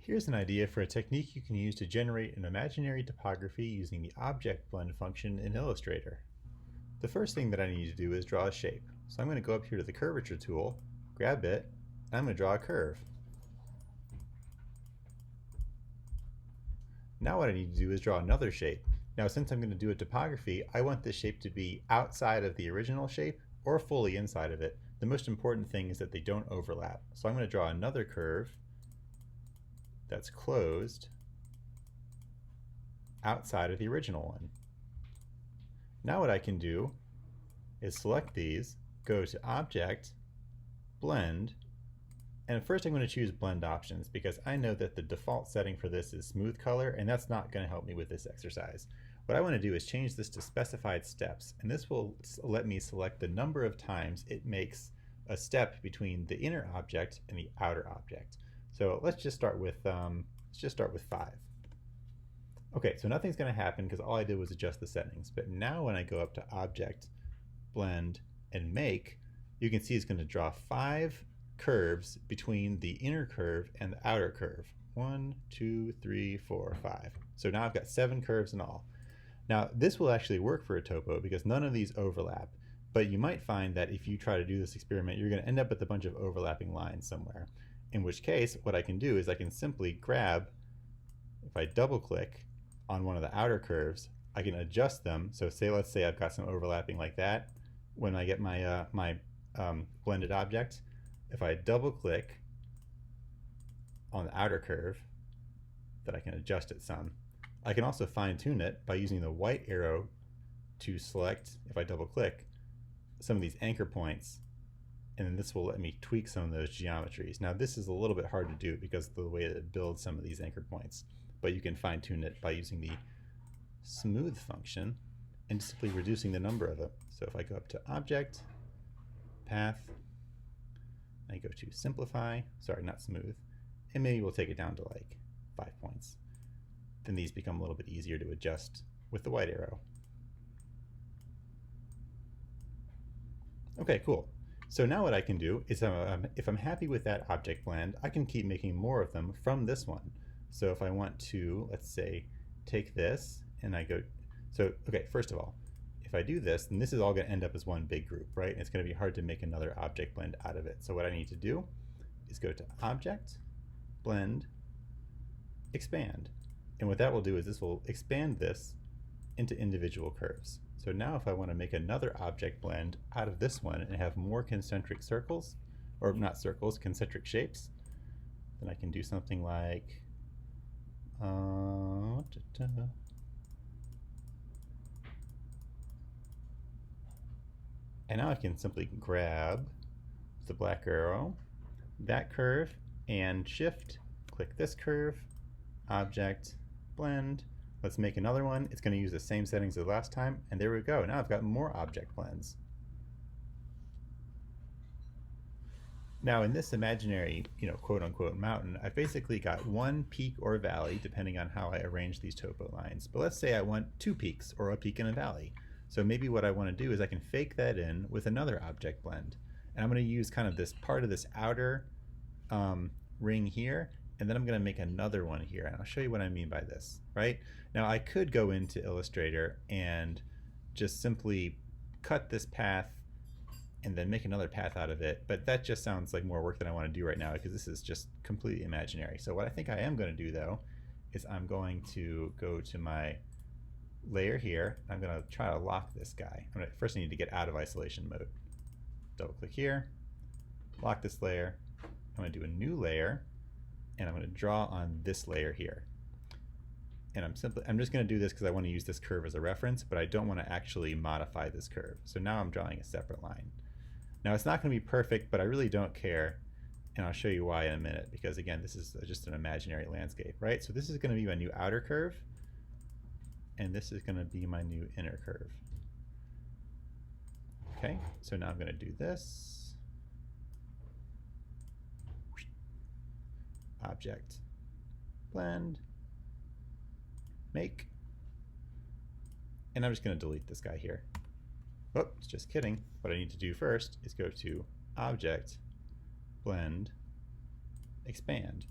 Here's an idea for a technique you can use to generate an imaginary topography using the object blend function in Illustrator. The first thing that I need to do is draw a shape. So I'm going to go up here to the curvature tool, grab it, and I'm going to draw a curve. Now what I need to do is draw another shape. Now since I'm going to do a topography, I want this shape to be outside of the original shape or fully inside of it. The most important thing is that they don't overlap. So I'm going to draw another curve that's closed outside of the original one. Now what I can do is select these, go to Object, Blend, and first I'm going to choose Blend Options because I know that the default setting for this is Smooth Color, and that's not going to help me with this exercise. What I want to do is change this to Specified Steps, and this will let me select the number of times it makes a step between the inner object and the outer object. So let's just start with 5. Okay, so nothing's going to happen because all I did was adjust the settings. But now when I go up to Object, Blend, and Make, you can see it's going to draw 5 curves between the inner curve and the outer curve. 1, 2, 3, 4, 5. So now I've got 7 curves in all. Now this will actually work for a topo because none of these overlap. But you might find that if you try to do this experiment, you're going to end up with a bunch of overlapping lines somewhere. In which case, what I can do is I can simply grab, if I double click on one of the outer curves, I can adjust them. So let's say I've got some overlapping like that. When I get my, blended object, if I double click on the outer curve, that I can adjust it some. I can also fine tune it by using the white arrow to select, if I double click, some of these anchor points, and then this will let me tweak some of those geometries. Now this is a little bit hard to do because of the way that it builds some of these anchor points, but you can fine tune it by using the smooth function and simply reducing the number of them. So if I go up to Object, Path, I go to Simplify, sorry, not Smooth, and maybe we'll take it down to like 5 points. Then these become a little bit easier to adjust with the white arrow. Okay, cool. So now what I can do is if I'm happy with that object blend, I can keep making more of them from this one. So if I want to, let's say, take this and I go, so okay, first of all, if I do this, then this is all going to end up as one big group, right? And it's going to be hard to make another object blend out of it. So what I need to do is go to Object, Blend, Expand. And what that will do is this will expand this into individual curves. So now if I want to make another object blend out of this one and have more concentric circles, or not circles, concentric shapes, then I can do something like and now I can simply grab the black arrow, that curve, and shift, click this curve, object, blend. Let's make another one. It's going to use the same settings as last time, and there we go. Now I've got more object blends. Now in this imaginary, quote unquote mountain, I've basically got one peak or valley depending on how I arrange these topo lines. But let's say I want 2 peaks or a peak and a valley. So maybe what I want to do is I can fake that in with another object blend. And I'm going to use kind of this part of this outer ring here, and then I'm going to make another one here, and I'll show you what I mean by this, right? Now I could go into Illustrator and just simply cut this path and then make another path out of it, but that just sounds like more work than I want to do right now because this is just completely imaginary. So what I think I am going to do though is I'm going to go to my layer here. I'm going to try to lock this guy. First I need to get out of isolation mode. Double click here, lock this layer. I'm going to do a new layer, and I'm going to draw on this layer here. And I'm just going to do this because I want to use this curve as a reference, but I don't want to actually modify this curve. So now I'm drawing a separate line. Now it's not going to be perfect, but I really don't care, and I'll show you why in a minute, because again, this is just an imaginary landscape, right? So this is going to be my new outer curve, and this is going to be my new inner curve. Okay, so now I'm going to do this. Object, blend, make, and I'm just going to delete this guy here. Oops, just kidding. What I need to do first is go to Object, Blend, Expand.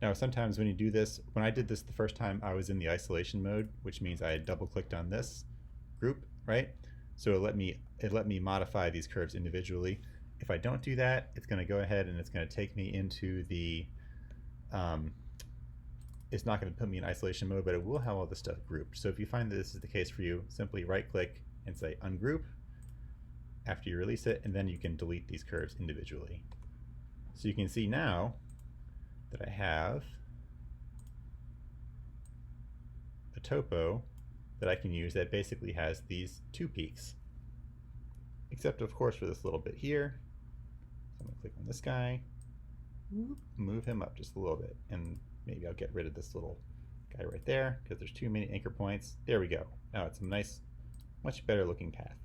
Now sometimes when you do this, when I did this the first time, I was in the isolation mode, which means I double clicked on this group, right? So it let me modify these curves individually. If I don't do that, it's going to go ahead and it's going to take me into the it's not going to put me in isolation mode, but it will have all this stuff grouped. So if you find that this is the case for you, simply right click and say ungroup after you release it, and then you can delete these curves individually. So you can see now that I have a topo that I can use that basically has these two peaks. Except of course for this little bit here. So I'm going to click on this guy, move him up just a little bit, and maybe I'll get rid of this little guy right there because there's too many anchor points. There we go. Now it's a nice, much better looking path.